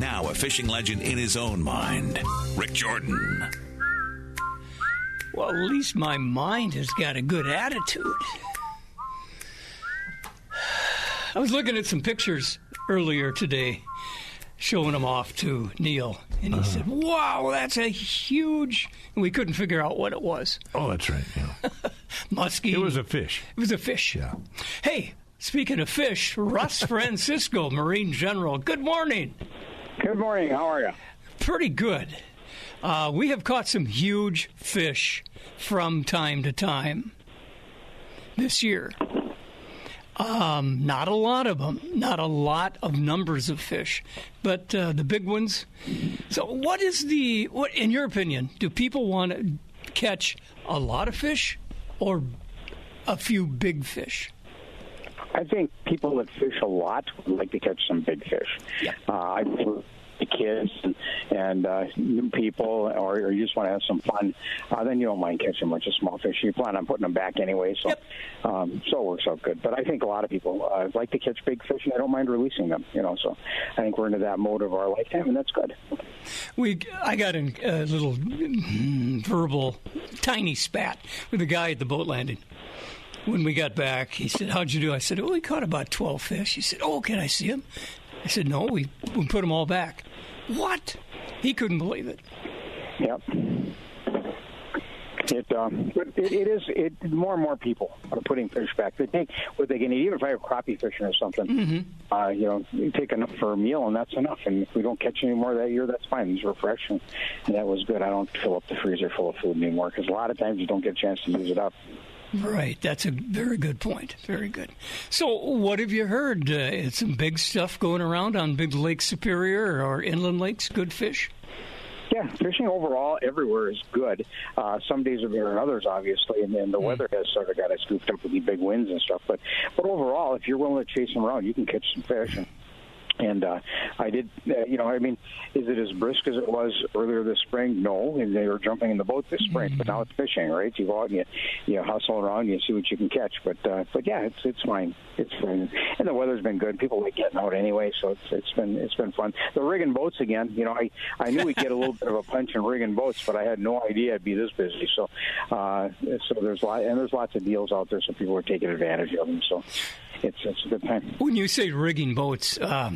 Now a fishing legend in his own mind, Rick Jordan. Well, at least my mind has got a good attitude. I was looking at some pictures earlier today, showing them off to Neil, and he said, wow, that's a huge... And we couldn't figure out what it was. Oh, that's right. Yeah. Muskie. It was a fish. It was a fish. Yeah. Hey, speaking of fish, Russ Francisco, Marine General, good morning. Good morning. How are you? Pretty good. We have caught some huge fish from time to time this year. Not a lot of them, not a lot of numbers of fish, but the big ones. So what in your opinion, do people want to catch a lot of fish or a few big fish? I think people that fish a lot would like to catch some big fish. Yeah. I think the kids and new people, or you just want to have some fun, then you don't mind catching a bunch of small fish. You plan on putting them back anyway, so Yep. So it works out good. But I think a lot of people like to catch big fish, and they don't mind releasing them. So I think we're into that mode of our lifetime, and that's good. I got in a little verbal tiny spat with a guy at the boat landing. When we got back, he said, how'd you do? I said, we caught about 12 fish. He said, can I see them? I said, no, we put them all back. What? He couldn't believe it. Yep. It more and more people are putting fish back. They take what they can eat. Even if I have crappie fishing or something, you take enough for a meal, and that's enough. And if we don't catch any more that year, that's fine. These were fresh, and that was good. I don't fill up the freezer full of food anymore because a lot of times you don't get a chance to use it up. Right. That's a very good point. Very good. So what have you heard? Some big stuff going around on Big Lake Superior or inland lakes, good fish? Yeah, fishing overall everywhere is good. Some days are better than others, obviously, and then the weather has sort of got us scooped up with the big winds and stuff. But overall, if you're willing to chase them around, you can catch some fish. And I did, is it as brisk as it was earlier this spring? No, and they were jumping in the boat this spring, but now it's fishing, right? You go out and you hustle around, you see what you can catch. But yeah, it's fine. It's fine, and the weather's been good. People like getting out anyway, so it's been fun. The rigging boats again. I knew we'd get a little bit of a punch in rigging boats, but I had no idea it'd be this busy. So there's lots of deals out there, so people are taking advantage of them. So it's a good time. When you say rigging boats, are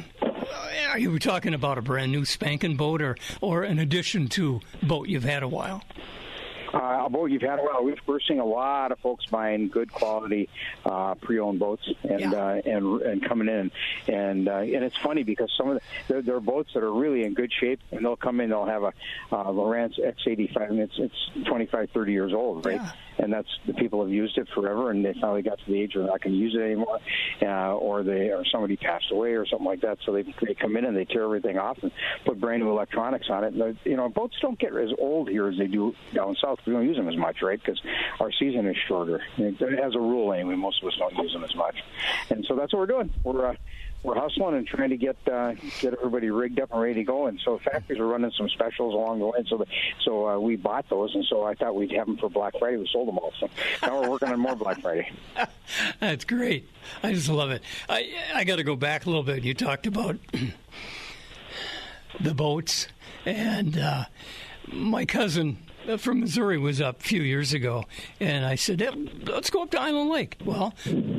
you talking about a brand new spanking boat or an addition to boat you've had a while? A boat you've had a while. We're seeing a lot of folks buying good quality pre-owned boats and coming in, and it's funny because some of there are boats that are really in good shape, and they'll come in. They'll have a Lowrance X85, and it's 25, 30 years old, right? Yeah. And that's the people have used it forever, and they finally got to the age where they're not going to use it anymore, or somebody passed away or something like that. So they come in and they tear everything off and put brand new electronics on it. And boats don't get as old here as they do down south. We don't use them as much, right? Because our season is shorter. As a rule, anyway, most of us don't use them as much. And so that's what we're doing. We're hustling and trying to get everybody rigged up and ready to go. And so factories are running some specials along the way. So we bought those, and so I thought we'd have them for Black Friday. We sold them all. So now we're working on more Black Friday. That's great. I just love it. I got to go back a little bit. You talked about the boats, and my cousin from Missouri was up a few years ago, and I said, let's go up to Island Lake. Well,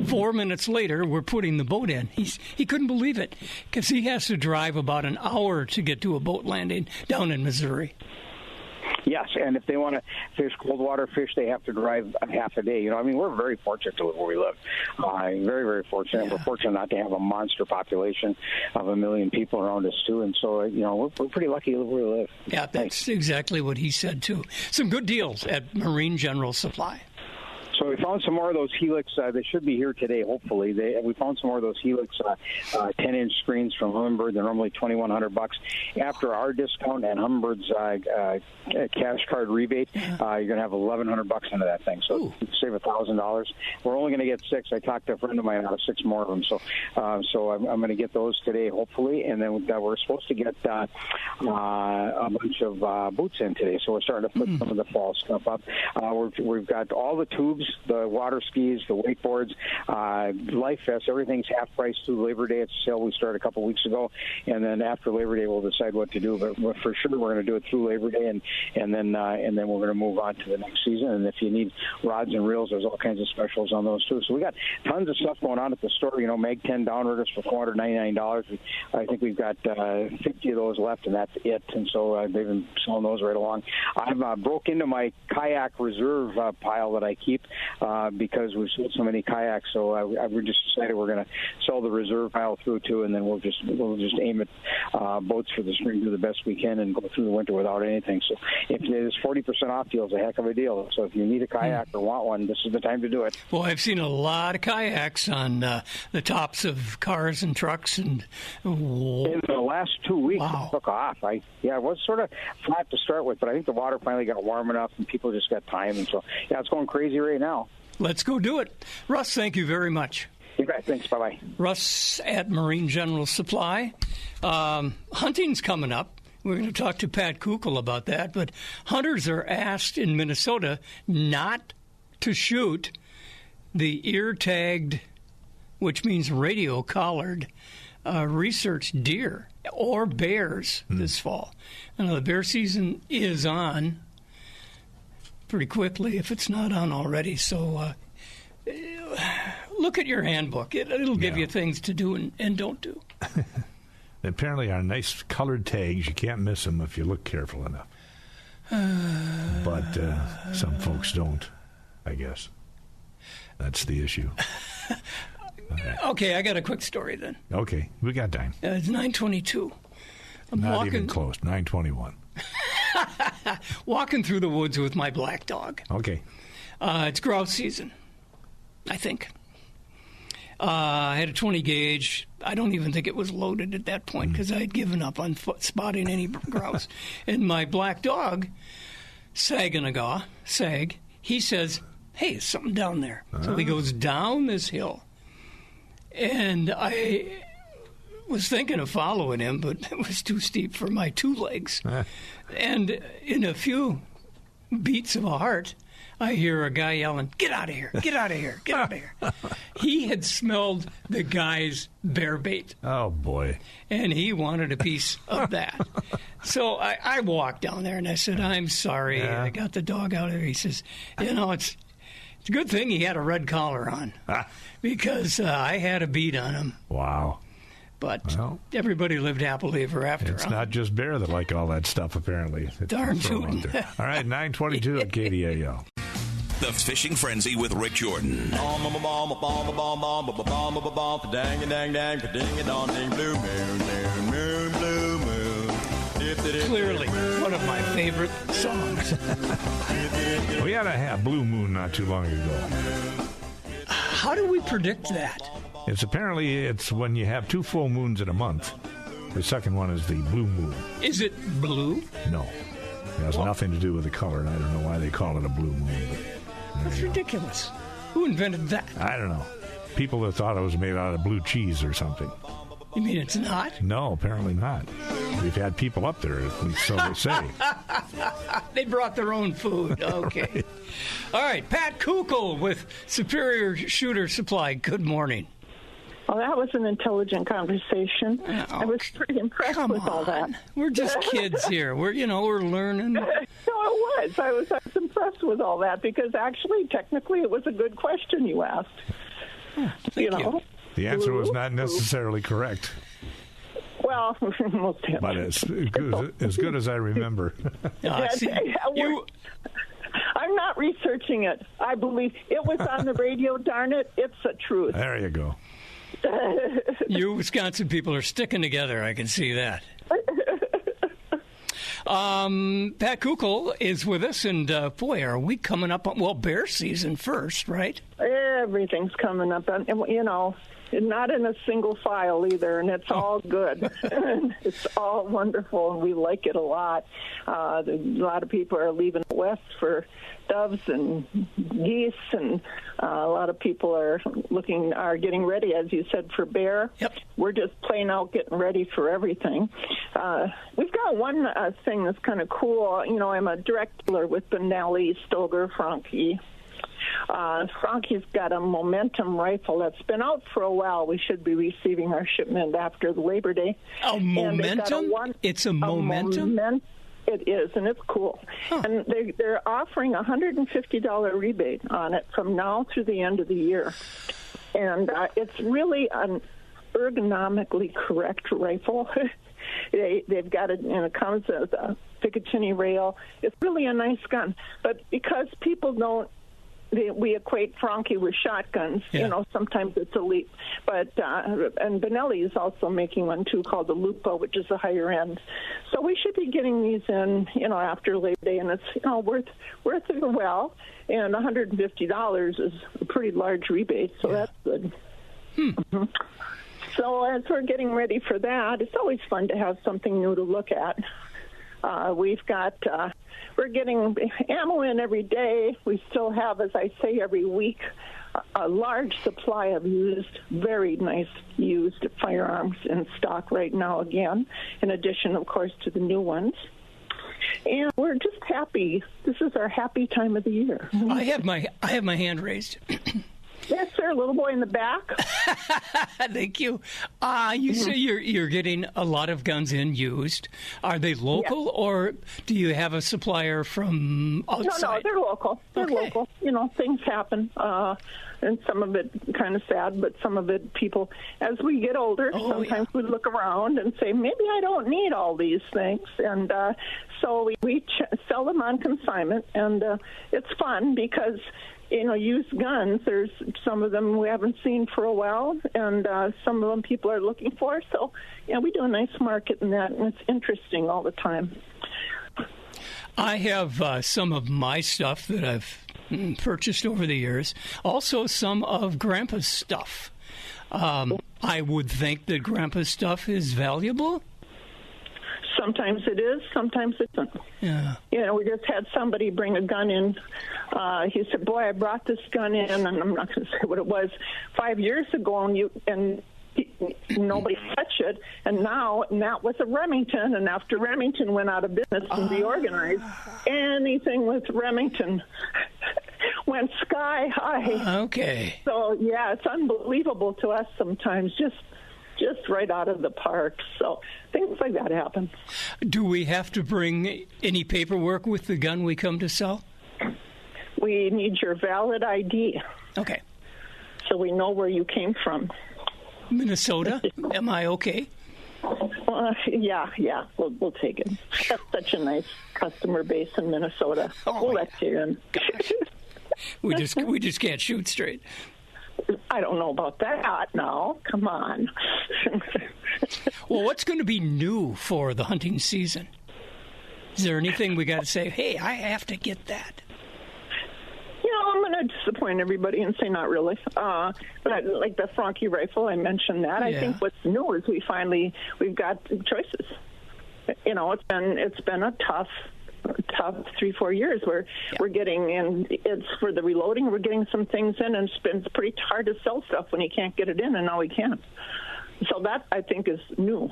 4 minutes later, we're putting the boat in. He couldn't believe it because he has to drive about an hour to get to a boat landing down in Missouri. Yes, and if they want to fish cold water fish, they have to drive a half a day. We're very fortunate to live where we live. Very, very fortunate. Yeah. We're fortunate not to have a monster population of 1 million people around us, too. And so, we're pretty lucky to live where we live. Yeah, that's exactly what he said, too. Some good deals at Marine General Supply. So we found some more of those Helix. They should be here today, hopefully. We found some more of those Helix 10-inch screens from Humminbird. They're normally $2,100. After our discount and Humminbird's cash card rebate, you're going to have $1,100 into that thing. So you save $1,000. We're only going to get 6. I talked to a friend of mine out of 6 more of them. So I'm going to get those today, hopefully. And then we're supposed to get a bunch of boots in today. So we're starting to put some of the fall stuff up. We've got all the tubes the water skis, the wakeboards, Life Fest, everything's half price through Labor Day. It's a sale we started a couple weeks ago, and then after Labor Day we'll decide what to do. But for sure we're going to do it through Labor Day, and then we're going to move on to the next season. And if you need rods and reels, there's all kinds of specials on those too. So we got tons of stuff going on at the store. Mag 10 downriggers for $499. I think we've got 50 of those left, and that's it. And so they've been selling those right along. I've broke into my kayak reserve pile that I keep because we've sold so many kayaks. So we just decided we're going to sell the reserve pile through too, and then we'll just aim at boats for the spring, do the best we can, and go through the winter without anything. So if there's 40% off deal, it's a heck of a deal. So if you need a kayak or want one, this is the time to do it. Well, I've seen a lot of kayaks on the tops of cars and trucks, and in the last 2 weeks, wow. It took off. It was sort of flat to start with, but I think the water finally got warm enough, and people just got time, and so it's going crazy right now. Let's go do it. Russ, thank you very much. You bet. Thanks. Bye-bye. Russ at Marine General Supply. Hunting's coming up. We're going to talk to Pat Kukul about that, but hunters are asked in Minnesota not to shoot the ear-tagged, which means radio-collared, research deer or bears this fall. Now, the bear season is on pretty quickly if it's not on already. So look at your handbook. It'll give you things to do and don't do. Apparently our nice colored tags, you can't miss them if you look careful enough. But some folks don't, I guess. That's the issue. Okay, I got a quick story then. Okay, we got time. It's 9:22. Not even close, 9:21. Walking through the woods with my black dog. Okay. It's grouse season, I think. I had a 20 gauge. I don't even think it was loaded at that point because I had given up on spotting any grouse. And my black dog, Sag, he says, hey, there's something down there. So he goes down this hill. And I was thinking of following him, but it was too steep for my two legs. And in a few beats of a heart, I hear a guy yelling, get out of here, get out of here, get out of here. He had smelled the guy's bear bait. Oh, boy. And he wanted a piece of that. So I walked down there and I said, I'm sorry. Yeah. I got the dog out of there. He says, it's a good thing he had a red collar on because I had a bead on him. Wow. But everybody lived happily ever after. It's not just bear that like all that stuff, apparently. Darn tootin'. All right, 9:22 at KDAL. The Fishing Frenzy with Rick Jordan. Clearly, one of my favorite songs. We had a blue moon not too long ago. How do we predict that? It's when you have two full moons in a month. The second one is the blue moon. Is it blue? No. It has nothing to do with the color, and I don't know why they call it a blue moon. That's ridiculous. Who invented that? I don't know. People that thought it was made out of blue cheese or something. You mean it's not? No, apparently not. We've had people up there, at least so they say. They brought their own food. Okay. Right. All right, Pat Kukul with Superior Shooter Supply. Good morning. Well, that was an intelligent conversation. I was pretty impressed with all that. We're just kids here. We're learning. No, it was. I was impressed with all that because actually, technically, it was a good question you asked. Thank you. The answer was not necessarily correct. Well, most but as good as I remember. I'm not researching it. I believe it was on the radio. Darn it, it's the truth. There you go. You Wisconsin people are sticking together. I can see that. Pat Kukul is with us, and boy, are we coming up on, bear season first, right? Everything's coming up, and not in a single file either, and it's all good. It's all wonderful, and we like it a lot. A lot of people are leaving west for doves and geese, and a lot of people are getting ready, as you said, for bear. Yep. We're just plain out getting ready for everything. We've got one thing that's kind of cool. I'm a direct dealer with Benelli, Stoger, Franke, Frankie's got a Momentum rifle that's been out for a while. We should be receiving our shipment after the Labor Day. Oh, Momentum? It's a Momentum? It is, and it's cool. Huh. And they're offering a $150 rebate on it from now through the end of the year. And it's really an ergonomically correct rifle. They've got it, and it comes with a Picatinny rail. It's really a nice gun. But because people don't, we equate Frankie with shotguns. Yeah. You know, sometimes it's a leap. But and Benelli is also making one too called the Lupo, which is a higher end. So we should be getting these in, you know, after Labor Day, and it's, you know, worth it well. And $150 is a pretty large rebate, so that's good. Mm-hmm. So as we're getting ready for that, it's always fun to have something new to look at. We're getting ammo in every day. We still have, as I say, every week, a large supply of very nice used firearms in stock right now again, in addition, of course, to the new ones. And we're just happy. This is our happy time of the year. I have my hand raised. Yes, sir. Little boy in the back. Thank you. You say you're getting a lot of guns in used. Are they local, or do you have a supplier from outside? No, they're local. They're local. You know, things happen, and some of it kind of sad, but some of it people, as we get older, sometimes we look around and say, maybe I don't need all these things. And so we sell them on consignment, and it's fun because, you know, used guns, there's some of them we haven't seen for a while, and some of them people are looking for. So, yeah, we do a nice market in that, and it's interesting all the time. I have some of my stuff that I've purchased over the years. Also, some of Grandpa's stuff. I would think that Grandpa's stuff is valuable. Sometimes it is, sometimes it isn't. Yeah. You know, we just had somebody bring a gun in. He said, boy, I brought this gun in, and I'm not going to say what it was, 5 years ago, and nobody touched it. And that was a Remington, and after Remington went out of business and reorganized, anything with Remington went sky high. Okay. So, yeah, it's unbelievable to us sometimes, just right out of the park. So things like that happen. Do we have to bring any paperwork with the gun we come to sell? We need your valid ID. Okay. So we know where you came from. Minnesota? Am I okay? Yeah. We'll take it. That's such a nice customer base in Minnesota. We'll let you in. We just can't shoot straight. I don't know about that now. Come on. Well, what's going to be new for the hunting season? Is there anything we got to say, hey, I have to get that? You know, I'm going to disappoint everybody and say not really. But like the Frankie rifle, I mentioned that. Yeah. I think what's new is we've got choices. You know, it's been a tough 3-4 years where we're getting, and it's for the reloading, we're getting some things in, and it's pretty hard to sell stuff when you can't get it in, and now we can. So that, I think, is new.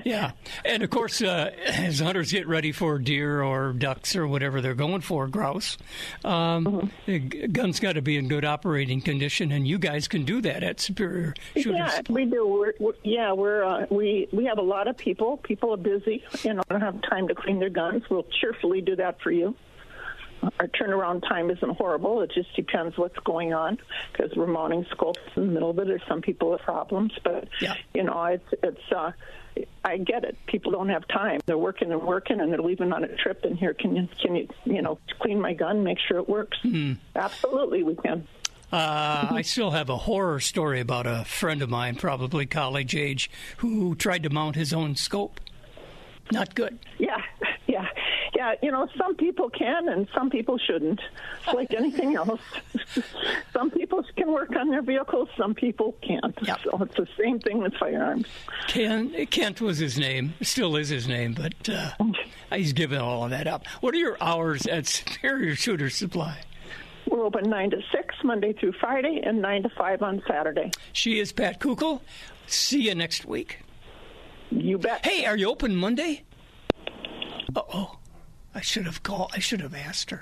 Yeah. And, of course, as hunters get ready for deer or ducks or whatever they're going for, grouse, the gun's got to be in good operating condition, and you guys can do that at Superior Shooter Yeah, Supply. we do. We have a lot of people. People are busy, don't have time to clean their guns. We'll cheerfully do that for you. Our turnaround time isn't horrible. It just depends what's going on, because we're mounting scopes in the middle of it. There's some people with problems, but it's I get it. People don't have time. They're working, and they're leaving on a trip. And here, can you clean my gun, make sure it works? Mm-hmm. Absolutely, we can. I still have a horror story about a friend of mine, probably college age, who tried to mount his own scope. Not good. Yeah. Some people can and some people shouldn't. It's like anything else. Some people can work on their vehicles, some people can't. Yep. So it's the same thing with firearms. Kent was his name, still is his name, but he's given all of that up. What are your hours at Superior Shooter Supply? We're open 9 to 6, Monday through Friday, and 9 to 5 on Saturday. She is Pat Kukl. See you next week. You bet. Hey, are you open Monday? Uh-oh. I should have asked her.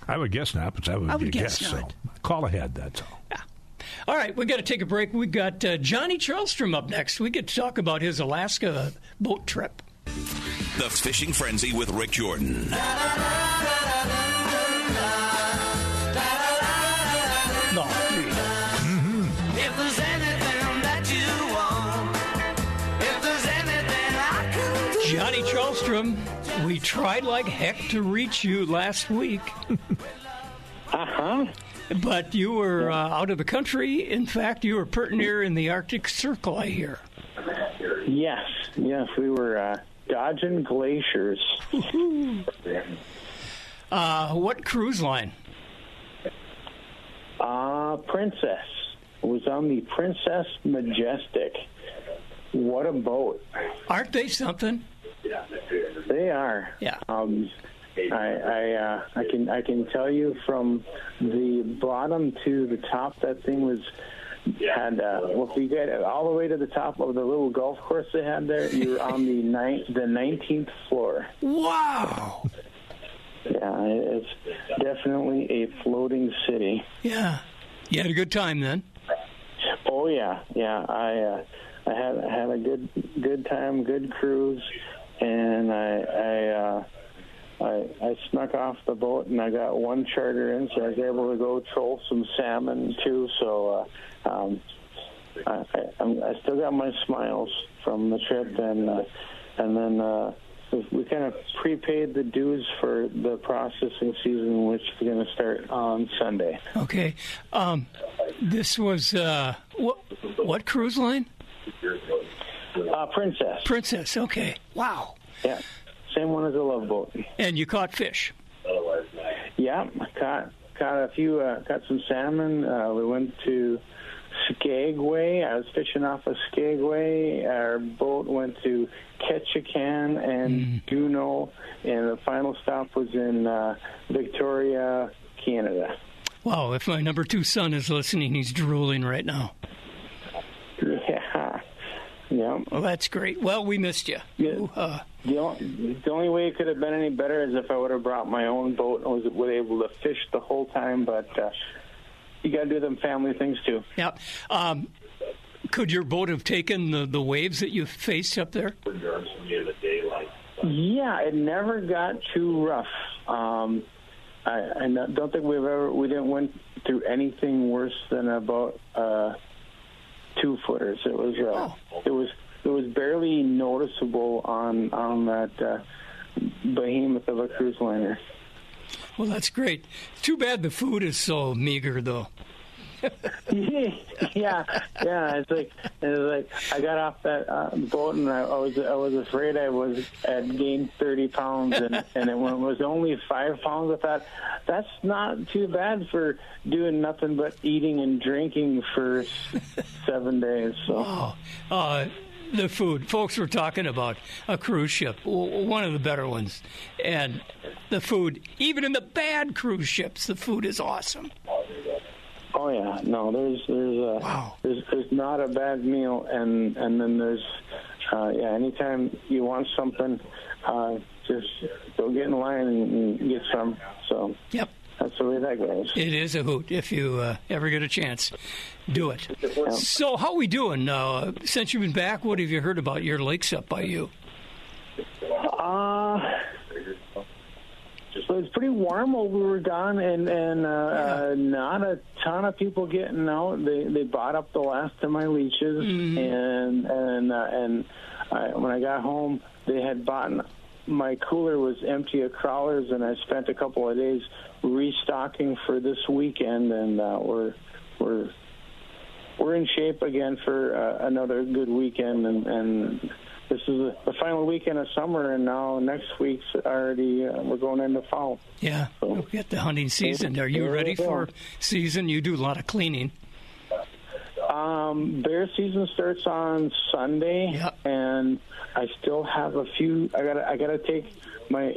I would guess not, but that would be a guess. So call ahead, that's all. Yeah. All right, we got to take a break. We got Johnny Charlstrom up next. We get to talk about his Alaska boat trip. The Fishing Frenzy with Rick Jordan. No, If there's anything that you want, if there's anything I can do. Johnny Charlstrom, we tried like heck to reach you last week. Uh-huh. But you were out of the country. In fact, you were pretty near in the Arctic Circle, I hear. Yes, we were dodging glaciers. What cruise line? Princess. It was on the Princess Majestic. What a boat. Aren't they something? They are. Yeah. I can tell you from the bottom to the top, that thing had if you get all the way to the top of the little golf course they had there, you're on the 19th floor. Wow. Yeah, it's definitely a floating city. Yeah. You had a good time then? Oh yeah. I had a good time, good cruise, and I snuck off the boat and I got one charter in, so I was able to go troll some salmon too. So I still got my smiles from the trip, and then we kind of prepaid the dues for the processing season, which is going to start on Sunday. Okay. This was what cruise line? Princess. Princess. Okay. Wow. Yeah. Same one as a Love Boat. And you caught fish? Yeah, caught a few, caught some salmon. We went to Skagway. I was fishing off of Skagway. Our boat went to Ketchikan and Juneau, and the final stop was in Victoria, Canada. Wow, if my number 2 son is listening, he's drooling right now. Yeah. Well, that's great. Well, we missed you. Yeah. The only way it could have been any better is if I would have brought my own boat and was able to fish the whole time, but you got to do them family things too. Yeah. Could your boat have taken the waves that you faced up there? Yeah, it never got too rough. I don't think we didn't went through anything worse than about 2-footers. It was barely noticeable on that behemoth of a cruise liner. Well, that's great. Too bad the food is so meager, though. yeah. It's like I got off that boat and I was afraid I'd gained 30 pounds, and it was only 5 pounds. I thought that's not too bad for doing nothing but eating and drinking for 7 days. So. The food. Folks were talking about a cruise ship, one of the better ones. And the food, even in the bad cruise ships, the food is awesome. Oh yeah, no, there's not a bad meal, and then there's anytime you want something, just go get in line and get some. So yep. That's the way that goes. It is a hoot. If you ever get a chance, do it. Yeah. So how we doing? Since you've been back, what have you heard about your lakes up by you? So it's pretty warm while we were gone, and not a ton of people getting out. They bought up the last of my leashes, and when I got home, they had bought. My cooler was empty of crawlers, and I spent a couple of days restocking for this weekend, and we're in shape again for another good weekend, and this is the final weekend of summer, and now next week's already we're going into fall. Yeah, so, we'll get the hunting season. Are you ready for season? You do a lot of cleaning. Bear season starts on Sunday, and I still have a few. I gotta take my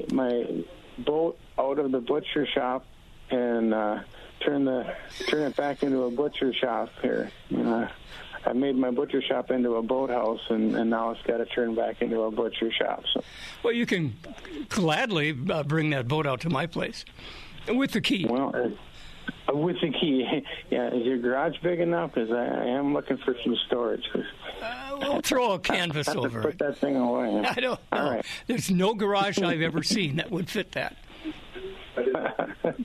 boat out of the butcher shop and turn it back into a butcher shop here. I made my butcher shop into a boathouse, and now it's got to turn back into a butcher shop. So. Well, you can gladly bring that boat out to my place. With the key. Well, with the key, yeah. Is your garage big enough? Because I am looking for some storage. We'll throw a canvas over Put it. that thing away. I don't know. All right. There's no garage I've ever seen that would fit that.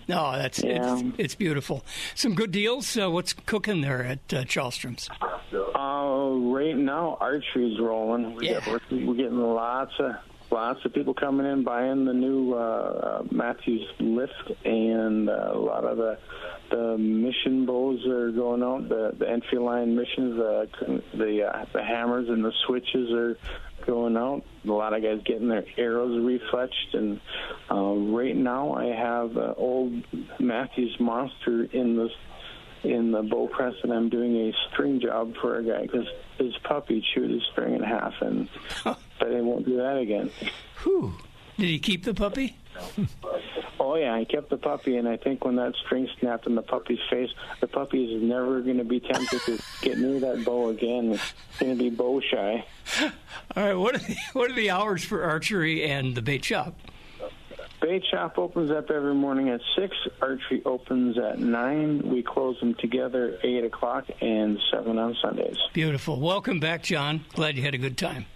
No, it's beautiful. Some good deals. What's cooking there at Charlestrom's? Right now, archery's rolling. We're getting lots of people coming in buying the new Matthews lift, and a lot of the mission bows are going out. The entry line missions, the hammers and the switches are going out. A lot of guys getting their arrows refletched, and right now I have an old Matthews monster in the bow press, and I'm doing a string job for a guy because his puppy chewed his string in half, and but I won't do that again. Whew. Did he keep the puppy? Oh yeah, he kept the puppy, and I think when that string snapped in the puppy's face, the puppy is never going to be tempted to get near that bow again. It's going to be bow shy. All right, what are the hours for archery and the bait shop? Bait shop opens up every morning at 6. Archery opens at 9. We close them together 8 o'clock and 7 on Sundays. Beautiful. Welcome back, John. Glad you had a good time.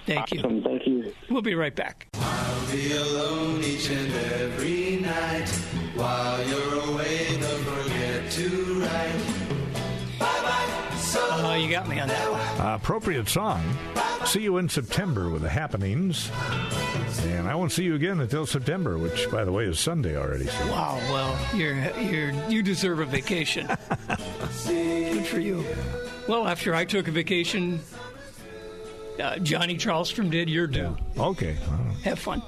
Thank awesome. you. Thank you. We'll be right back. I'll be alone each and every night. While you're away, don't forget to write. Bye-bye. So You got me on that one. Appropriate song. See you in September with the happenings. And I won't see you again until September, which, by the way, is Sunday already. So. Wow. Well, you deserve a vacation. Good for you. Well, after I took a vacation, Johnny Charlestrom did. You're due. Yeah. Okay. Have fun.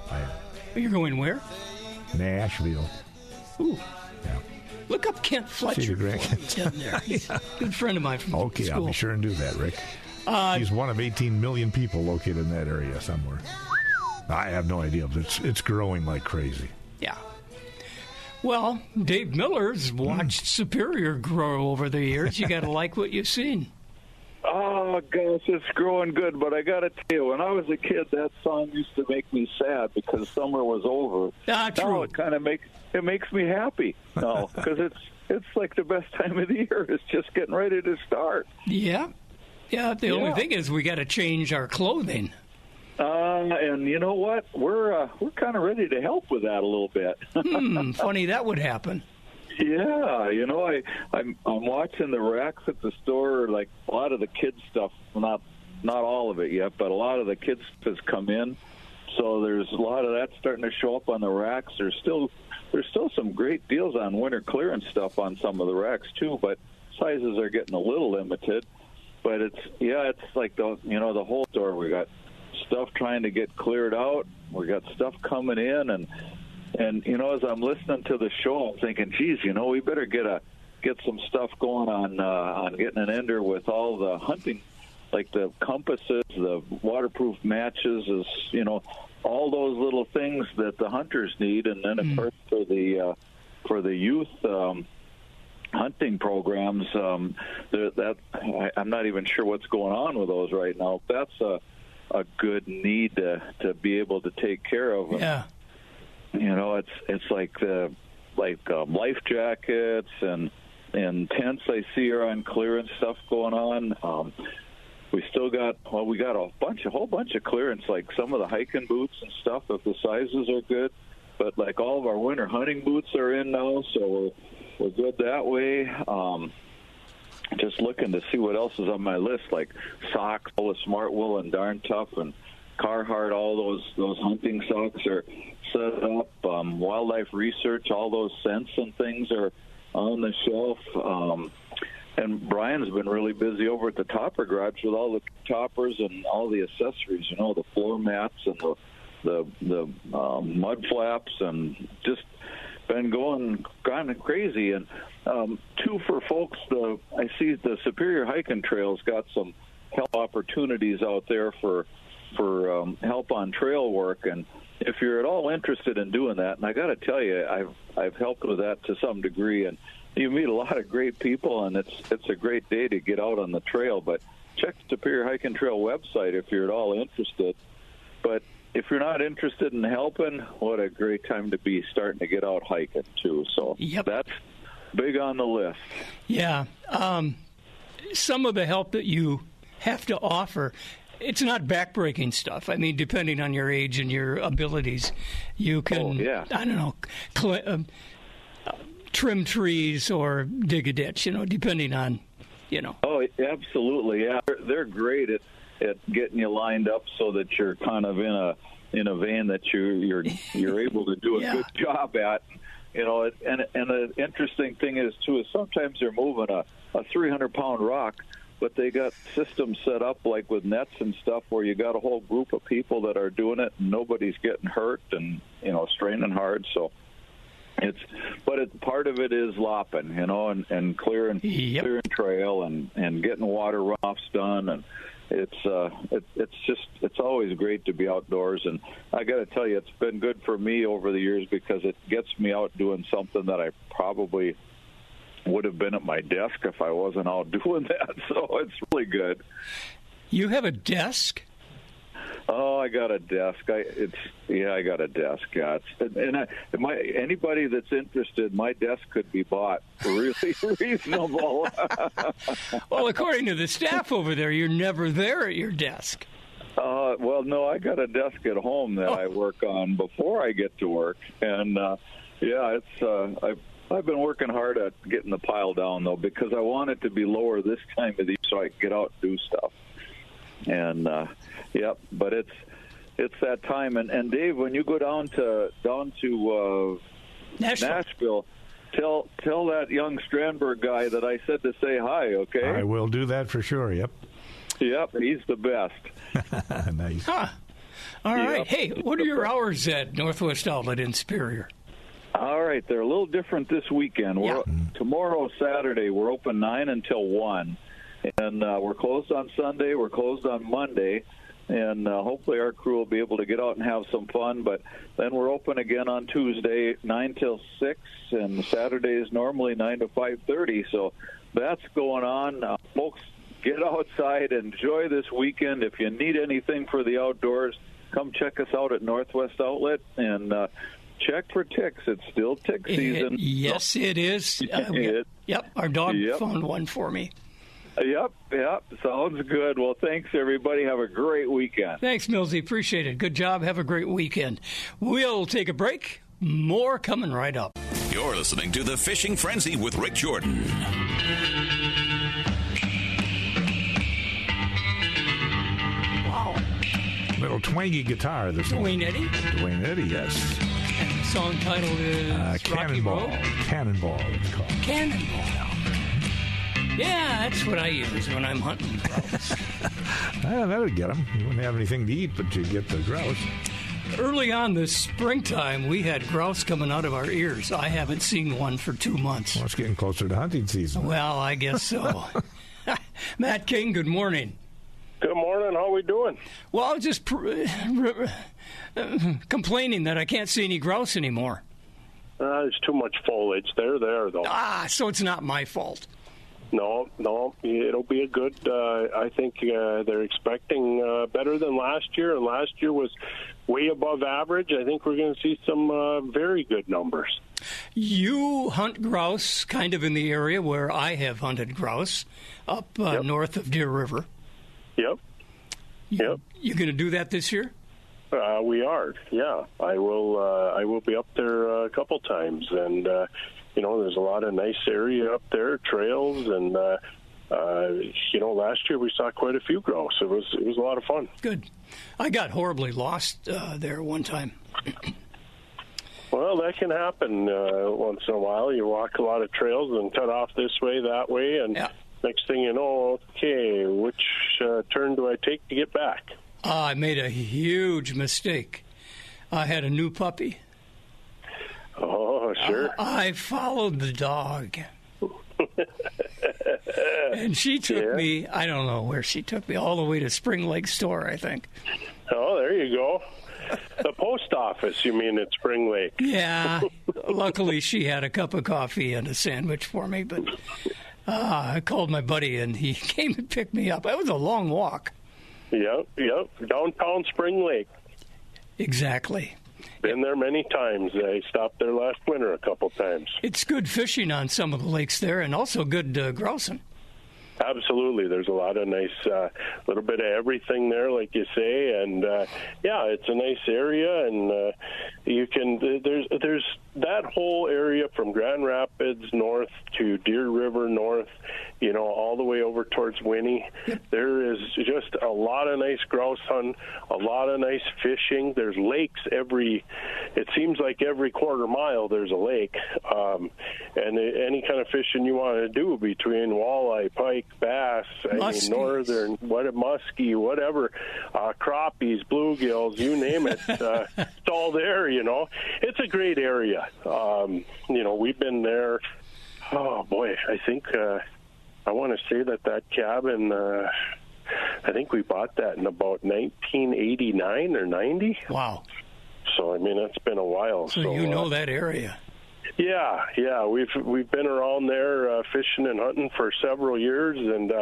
You're going where? Nashville. Ooh. Yeah. Look up Kent Fletcher. See the grandkids. Down there. He's a good friend of mine from Okay, school. I'll be sure and do that, Rick. He's one of 18 million people located in that area somewhere. I have no idea, but it's growing like crazy. Yeah. Well, Dave Miller's watched Superior grow over the years. You got to like what you've seen. Oh, gosh, it's growing good. But I got to tell you, when I was a kid, that song used to make me sad because summer was over. True. Now it kind of makes me happy. No, because it's like the best time of the year. It's just getting ready to start. Yeah. Yeah, the only thing is we got to change our clothing. And you know what? We're kind of ready to help with that a little bit. Funny that would happen. Yeah, you know, I'm watching the racks at the store. Like a lot of the kids stuff, not all of it yet, but a lot of the kids has come in. So there's a lot of that starting to show up on the racks. There's still some great deals on winter clearance stuff on some of the racks too, but sizes are getting a little limited. But it's like the whole store. We got stuff trying to get cleared out. We got stuff coming in, and you know, as I'm listening to the show, I'm thinking, geez, you know, we better get some stuff going on getting an ender with all the hunting, like the compasses, the waterproof matches, is, you know, all those little things that the hunters need, and then of course for the youth. Hunting programs, that I'm not even sure what's going on with those right now. That's a good need to be able to take care of. Yeah, you know, it's like life jackets and tents I see are on clearance stuff going on. We still got a whole bunch of clearance, like some of the hiking boots and stuff if the sizes are good. But like all of our winter hunting boots are in now, so we're good that way. Just looking to see what else is on my list, like socks, all the Smart Wool and Darn Tough and Carhartt. All those hunting socks are set up. Wildlife research, all those scents and things are on the shelf. And Brian's been really busy over at the Topper Garage with all the toppers and all the accessories. You know, the floor mats and the mud flaps, and just been going kind of crazy. And too, for folks, I see the Superior Hiking Trail's got some help opportunities out there for help on trail work. And if you're at all interested in doing that, and I got to tell you, I've helped with that to some degree, and you meet a lot of great people, and it's a great day to get out on the trail. But check the Superior Hiking Trail website if you're at all interested. But if if you're not interested in helping, what a great time to be starting to get out hiking, too. So that's big on the list. Yeah. Some of the help that you have to offer, it's not backbreaking stuff. I mean, depending on your age and your abilities, you can, I don't know, trim trees or dig a ditch, depending on, Oh, absolutely, yeah. They're great at getting you lined up so that you're kind of in a vein that you're able to do a good job at. And the interesting thing is too is sometimes they're moving a 300-pound rock, but they got systems set up like with nets and stuff where you got a whole group of people that are doing it and nobody's getting hurt and straining hard. So part of it is lopping, and clearing trail and getting water runoffs done, and it's always great to be outdoors. And I got to tell you, it's been good for me over the years because it gets me out doing something that I probably would have been at my desk if I wasn't out doing that. So it's really good. You have a desk? Oh, I got a desk. I got a desk. Yeah, anybody that's interested, my desk could be bought for really reasonable. Well, according to the staff over there, you're never there at your desk. Well, no, I got a desk at home that I work on before I get to work, and I've been working hard at getting the pile down though because I want it to be lower this time of the year so I can get out and do stuff. And but it's that time. And Dave, when you go down to Nashville, tell that young Strandberg guy that I said to say hi. Okay, I will do that for sure. Yep, he's the best. Nice. Huh. All right. Hey, what are your hours at Northwest Outlet in Superior? All right, they're a little different this weekend. Tomorrow, Saturday, we're open 9 until 1. And we're closed on Sunday. We're closed on Monday. And hopefully our crew will be able to get out and have some fun. But then we're open again on Tuesday, 9 till 6. And Saturday is normally 9 to 5:30. So that's going on. Folks, get outside. Enjoy this weekend. If you need anything for the outdoors, come check us out at Northwest Outlet. And check for ticks. It's still tick season. Yes, it is. Our dog found one for me. Yep. Sounds good. Well, thanks, everybody. Have a great weekend. Thanks, Millsy. Appreciate it. Good job. Have a great weekend. We'll take a break. More coming right up. You're listening to The Fishing Frenzy with Rick Jordan. Wow. Little twangy guitar this morning. Dwayne Eddy, yes. And the song title is Cannonball. Cannonball, it's called. Cannonball. Yeah, that's what I use when I'm hunting grouse. That would get them. You wouldn't have anything to eat, but you'd get the grouse. Early on this springtime, we had grouse coming out of our ears. I haven't seen one for 2 months. Well, it's getting closer to hunting season. Well, I guess so. Matt King, good morning. Good morning. How are we doing? Well, I was just complaining that I can't see any grouse anymore. There's too much foliage. They're there, though. So it's not my fault. No, it'll be a good, I think they're expecting better than last year, and last year was way above average. I think we're going to see some very good numbers. You hunt grouse kind of in the area where I have hunted grouse, up north of Deer River. Yep. You going to do that this year? We are, yeah. I will be up there a couple times, and there's a lot of nice area up there, trails, and last year we saw quite a few grouse. It was a lot of fun. Good. I got horribly lost there one time. Well, that can happen once in a while. You walk a lot of trails and cut off this way, that way, and next thing you know, okay, which turn do I take to get back? I made a huge mistake. I had a new puppy. Oh, sure. I followed the dog. And she took me, I don't know where she took me, all the way to Spring Lake store, I think. Oh, there you go. The post office, you mean, at Spring Lake? Yeah. Luckily, she had a cup of coffee and a sandwich for me, but I called my buddy, and he came and picked me up. It was a long walk. Yep. Downtown Spring Lake. Exactly. Been there many times. I stopped there last winter a couple times. It's good fishing on some of the lakes there, and also good grousing. Absolutely. There's a lot of nice, little bit of everything there, like you say, and it's a nice area, and you can. There's that whole area from Grand Rapids north to Deer River north, all the way over towards Winnie. There is just a lot of nice grouse hunting, a lot of nice fishing. There's lakes it seems like every quarter mile there's a lake, and any kind of fishing you want to do between walleye, pike, bass, northern, muskie, whatever, crappies, bluegills, you name it, it's all there. It's a great area. We've been there. Oh boy, I think I want to say that cabin. I think we bought that in about 1989 or 90. Wow. So it's been a while. So you know that area. Yeah, we've been around there fishing and hunting for several years, and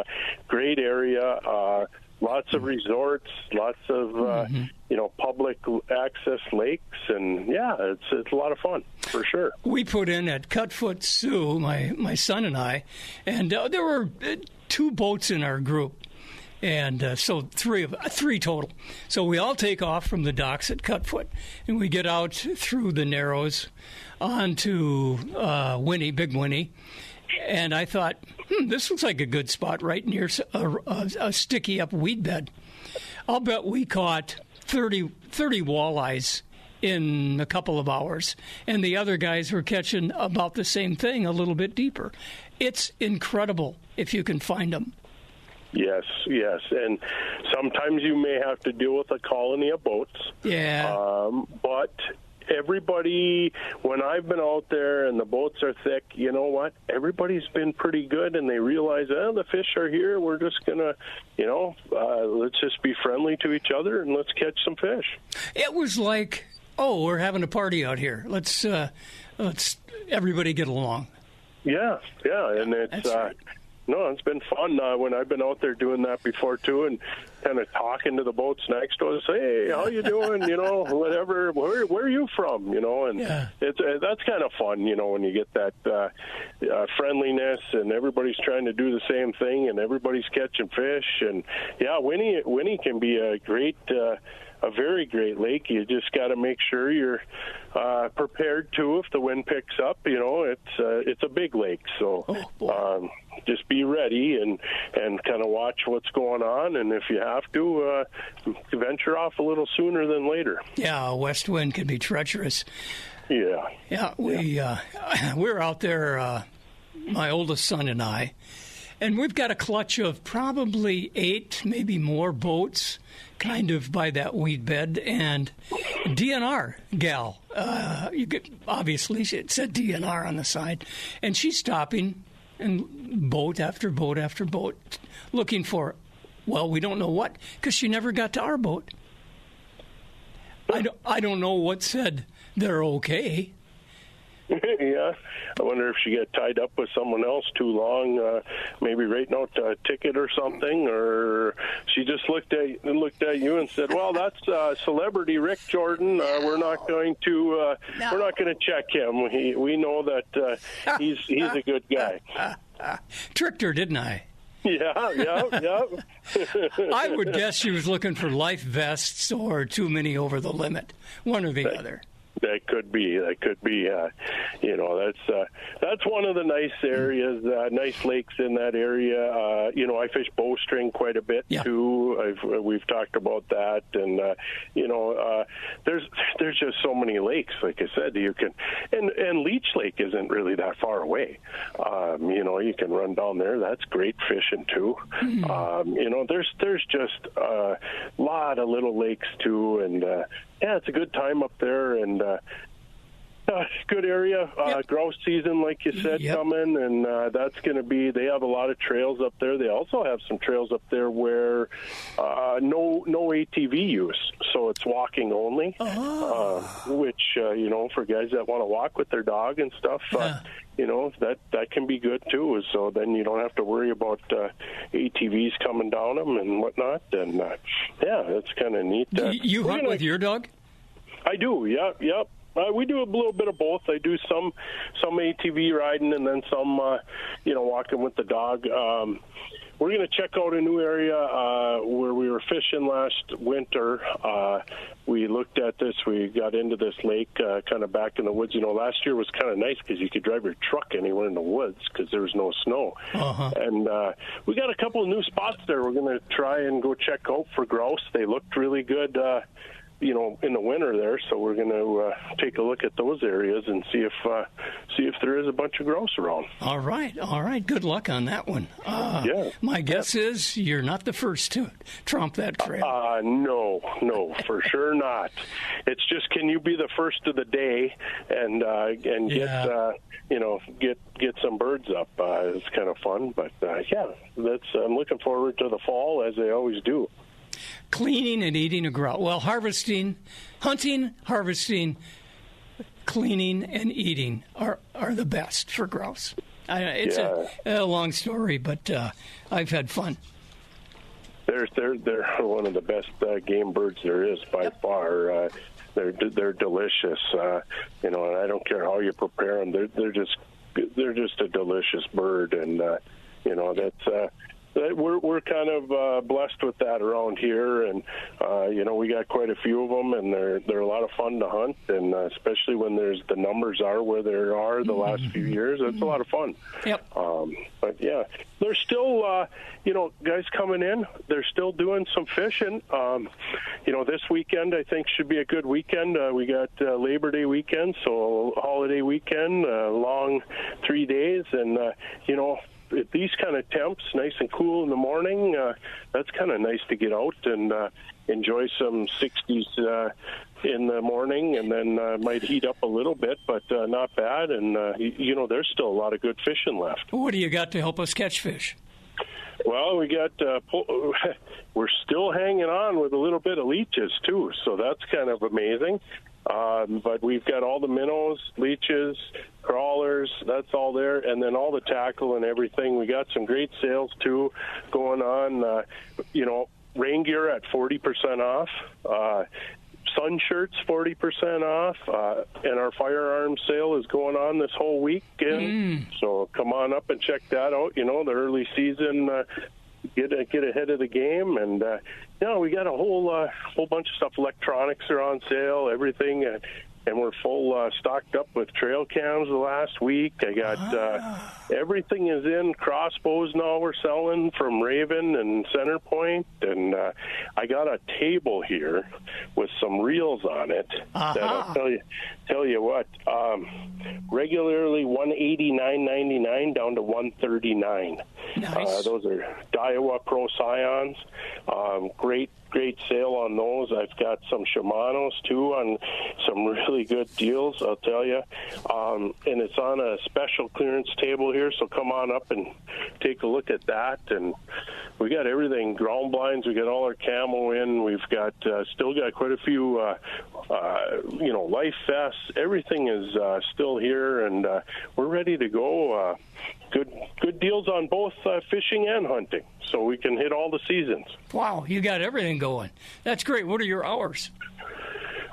great area. Lots of resorts, lots of public access lakes, and it's a lot of fun for sure. We put in at Cutfoot Sioux, my son and I, and there were 2 boats in our group. And so three total. So we all take off from the docks at Cutfoot, and we get out through the Narrows onto Winnie, Big Winnie. And I thought, this looks like a good spot right near a sticky-up weed bed. I'll bet we caught 30 walleyes in a couple of hours, and the other guys were catching about the same thing, a little bit deeper. It's incredible if you can find them. Yes, and sometimes you may have to deal with a colony of boats. Yeah. But everybody, when I've been out there and the boats are thick, you know what? Everybody's been pretty good, and they realize, the fish are here. We're just gonna, let's just be friendly to each other and let's catch some fish. It was like, we're having a party out here. Let's everybody get along. Yeah, and it's. Right. No, it's been fun when I've been out there doing that before, too, and kind of talking to the boats next to us. Hey, how you doing? Whatever. Where are you from? And that's kind of fun, when you get that friendliness and everybody's trying to do the same thing and everybody's catching fish. And, Winnie can be a very great lake. You just got to make sure you're prepared to if the wind picks up. It's a big lake, so just be ready and kind of watch what's going on. And if you have to, venture off a little sooner than later. Yeah, a west wind can be treacherous. Yeah. Yeah, we're out there, my oldest son and I, and we've got a clutch of probably 8, maybe more boats kind of by that weed bed, and DNR gal. Obviously, it said DNR on the side, and she's stopping and boat after boat after boat looking for, we don't know what, because she never got to our boat. I don't know what said they're okay. Yeah, I wonder if she got tied up with someone else too long, maybe writing out a ticket or something, or she just looked at you and said, "Well, that's celebrity Rick Jordan. We're not going to check him. We know that he's a good guy." Tricked her, didn't I? Yeah. I would guess she was looking for life vests or too many over the limit, one or the other. That could be. That's one of the nice areas, nice lakes in that area. I fish bowstring quite a bit too. We've talked about that, and there's just so many lakes. Like I said, you can, and Leech Lake isn't really that far away. You can run down there. That's great fishing too. Mm-hmm. There's just a lot of little lakes too, and it's a good time up there, and good area. Grouse season, like you said, coming, and that's going to be. They have a lot of trails up there. They also have some trails up there where no ATV use, so it's walking only. Which for guys that want to walk with their dog and stuff. That can be good too. So then you don't have to worry about ATVs coming down them and whatnot. And it's kind of neat. You hunt with your dog? I do. Yep. We do a little bit of both. I do some ATV riding and then some, walking with the dog. We're going to check out a new area where we were fishing last winter. We looked at this. We got into this lake kind of back in the woods. Last year was kind of nice because you could drive your truck anywhere in the woods because there was no snow. Uh-huh. And we got a couple of new spots there. We're going to try and go check out for grouse. They looked really good in the winter there, so we're going to take a look at those areas and see if there is a bunch of grouse around. All right. Good luck on that one. My guess is you're not the first to tromp that trail. No, for sure not. It's just, can you be the first of the day and get some birds up? It's kind of fun, but I'm looking forward to the fall, as they always do. Cleaning and eating a grouse. Well, hunting, harvesting, cleaning, and eating are the best for grouse. It's a long story, but I've had fun. They're one of the best game birds there is by far. They're delicious. And I don't care how you prepare them. They're just a delicious bird, and that's. We're kind of blessed with that around here, and we got quite a few of them, and they're a lot of fun to hunt, and especially when the numbers are where they are the last few years, it's a lot of fun. Yep. But there's still guys coming in. They're still doing some fishing. This weekend I think should be a good weekend. We got Labor Day weekend, so holiday weekend, long 3 days, and at these kind of temps, nice and cool in the morning, that's kind of nice to get out and enjoy some 60s in the morning, and then might heat up a little bit, but not bad. And, there's still a lot of good fishing left. What do you got to help us catch fish? Well, we got we're still hanging on with a little bit of leeches, too, so that's kind of amazing. But we've got all the minnows, leeches, crawlers, that's all there, and then all the tackle and everything. We got some great sales, too, going on. Rain gear at 40% off. Sun shirts 40% off, and our firearms sale is going on this whole weekend. So come on up and check that out. The early season, get ahead of the game, and we got a whole bunch of stuff. Electronics are on sale, everything, and we're full stocked up with trail cams the last week. I got everything is in. Crossbows now we're selling from Raven and Centerpoint, and I got a table here with some reels on it that I'll tell you what. Regularly $189.99 down to $139. Nice. Those are Daiwa Pro Scions. Great sale on those. I've got some Shimano's, too, on some really good deals, I'll tell you. And it's on a special clearance table here, so come on up and take a look at that. And we got everything, ground blinds, we got all our camo in. We've got still got quite a few, life vests. Everything is still here, and we're ready to go. Good deals on both fishing and hunting, so we can hit all the seasons. Wow, you got everything going. That's great. What are your hours?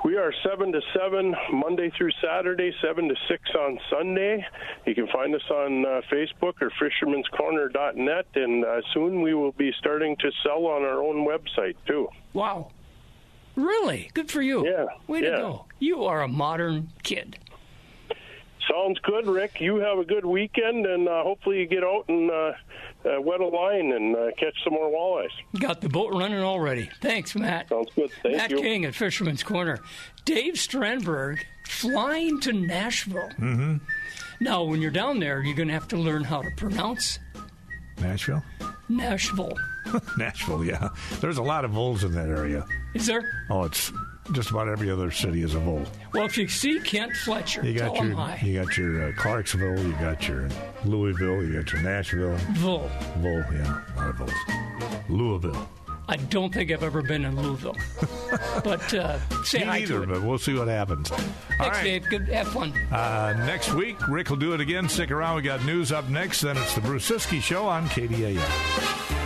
We are 7 to 7 Monday through Saturday, 7 to 6 on Sunday. You can find us on Facebook or fishermanscorner.net, and soon we will be starting to sell on our own website, too. Wow. Really? Good for you. Yeah. Way to go. You are a modern kid. Sounds good, Rick. You have a good weekend, and hopefully you get out and wet a line and catch some more walleyes. Got the boat running already. Thanks, Matt. Sounds good. Thank you. Matt King at Fisherman's Corner. Dave Strandberg flying to Nashville. Mm-hmm. Now, when you're down there, you're going to have to learn how to pronounce Nashville? Nashville. Nashville, yeah. There's a lot of vols in that area. Is there? Oh, it's just about every other city is a vole. Well, if you see Kent Fletcher, tell him hi. You got your Clarksville, you got your Louisville, you got your Nashville. Vole, yeah. A lot of voles. Louisville. I don't think I've ever been in Louisville. But say hi to it. But we'll see what happens. Thanks, Dave. Good. Have fun. Next week, Rick will do it again. Stick around. We got news up next. Then it's the Bruce Siskey Show on KDAL.